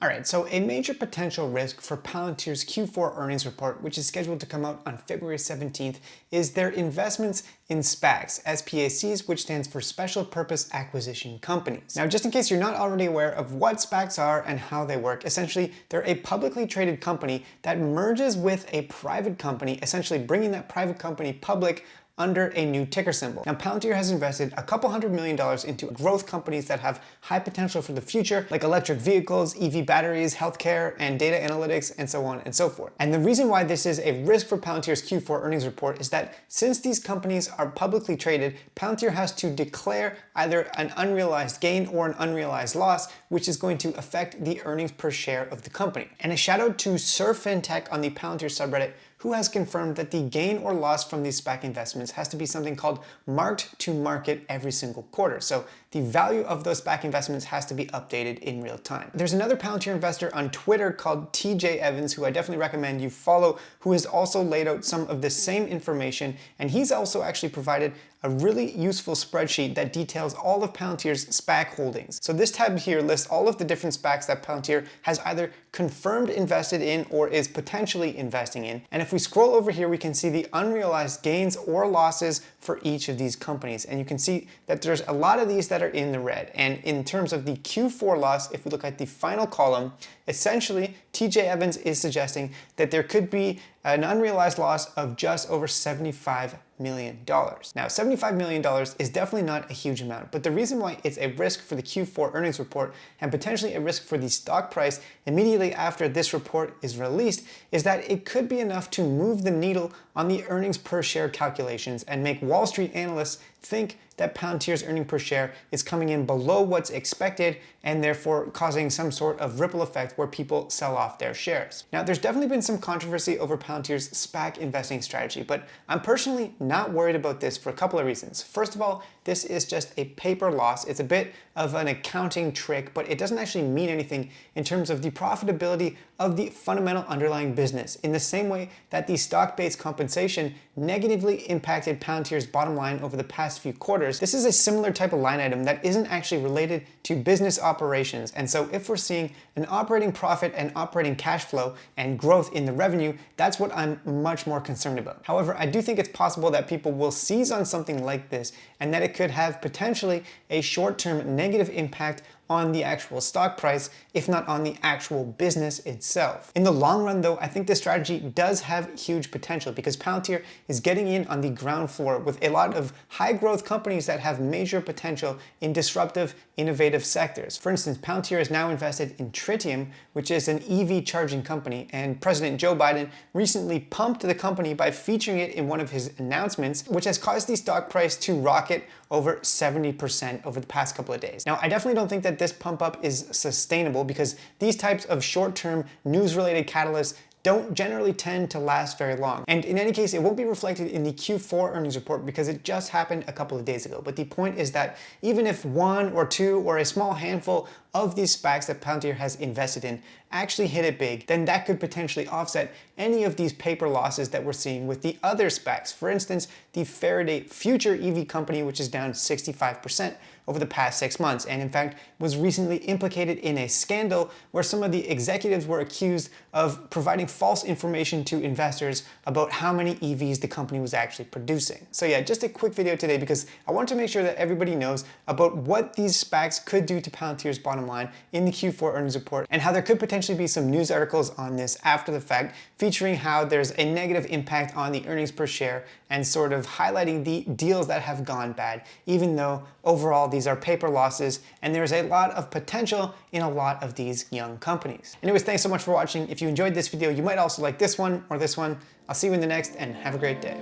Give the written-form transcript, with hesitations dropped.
Alright, so a major potential risk for Palantir's Q4 earnings report, which is scheduled to come out on February 17th, is their investments in SPACs, SPACs, which stands for Special Purpose Acquisition Companies. Now, just in case you're not already aware of what SPACs are and how they work, essentially, they're a publicly traded company that merges with a private company, essentially bringing that private company public under a new ticker symbol. Now, Palantir has invested a couple $100 million into growth companies that have high potential for the future, like electric vehicles, EV batteries, healthcare, and data analytics, and so on and so forth. And the reason why this is a risk for Palantir's Q4 earnings report is that since these companies are publicly traded, Palantir has to declare either an unrealized gain or an unrealized loss, which is going to affect the earnings per share of the company. And a shout out to Sir FinTech on the Palantir subreddit, who has confirmed that the gain or loss from these SPAC investments has to be something called marked to market every single quarter. So the value of those SPAC investments has to be updated in real time. There's another Palantir investor on Twitter called TJ Evans, who I definitely recommend you follow, who has also laid out some of the same information, and he's also actually provided a really useful spreadsheet that details all of Palantir's SPAC holdings. So this tab here lists all of the different SPACs that Palantir has either confirmed invested in or is potentially investing in. And if we scroll over here, we can see the unrealized gains or losses for each of these companies. And you can see that there's a lot of these that are in the red. And in terms of the Q4 loss, if we look at the final column, essentially TJ Evans is suggesting that there could be an unrealized loss of just over $75 million. Now, $75 million is definitely not a huge amount, but the reason why it's a risk for the Q4 earnings report and potentially a risk for the stock price immediately after this report is released is that it could be enough to move the needle on the earnings per share calculations and make Wall Street analysts think that Palantir's earning per share is coming in below what's expected and therefore causing some sort of ripple effect where people sell off their shares. Now, there's definitely been some controversy over Palantir's SPAC investing strategy, but I'm personally not worried about this for a couple of reasons. First of all, this is just a paper loss. It's a bit of an accounting trick, but it doesn't actually mean anything in terms of the profitability of the fundamental underlying business, in the same way that the stock-based compensation negatively impacted Palantir's bottom line over the past few quarters. This is a similar type of line item that isn't actually related to business operations. And so if we're seeing an operating profit and operating cash flow and growth in the revenue, that's what I'm much more concerned about. However, I do think it's possible that people will seize on something like this and that it could have potentially a short-term negative impact on the actual stock price, if not on the actual business itself. In the long run though, I think this strategy does have huge potential because Palantir is getting in on the ground floor with a lot of high growth companies that have major potential in disruptive, innovative sectors. For instance, Palantir is now invested in Tritium, which is an EV charging company, and President Joe Biden recently pumped the company by featuring it in one of his announcements, which has caused the stock price to rocket over 70% over the past couple of days. Now, I definitely don't think that this pump up is sustainable because these types of short-term news-related catalysts don't generally tend to last very long. And in any case, it won't be reflected in the Q4 earnings report because it just happened a couple of days ago. But the point is that even if one or two or a small handful of these SPACs that Palantir has invested in actually hit it big, then that could potentially offset any of these paper losses that we're seeing with the other SPACs. For instance, the Faraday Future EV company, which is down 65% over the past 6 months, and in fact was recently implicated in a scandal where some of the executives were accused of providing false information to investors about how many EVs the company was actually producing. So yeah, just a quick video today because I want to make sure that everybody knows about what these SPACs could do to Palantir's bottom line in the Q4 earnings report and how there could potentially be some news articles on this after the fact featuring how there's a negative impact on the earnings per share and sort of highlighting the deals that have gone bad, even though overall these are paper losses and there's a lot of potential in a lot of these young companies. Anyways, thanks so much for watching. If you enjoyed this video, you might also like this one or this one. I'll see you in the next and have a great day.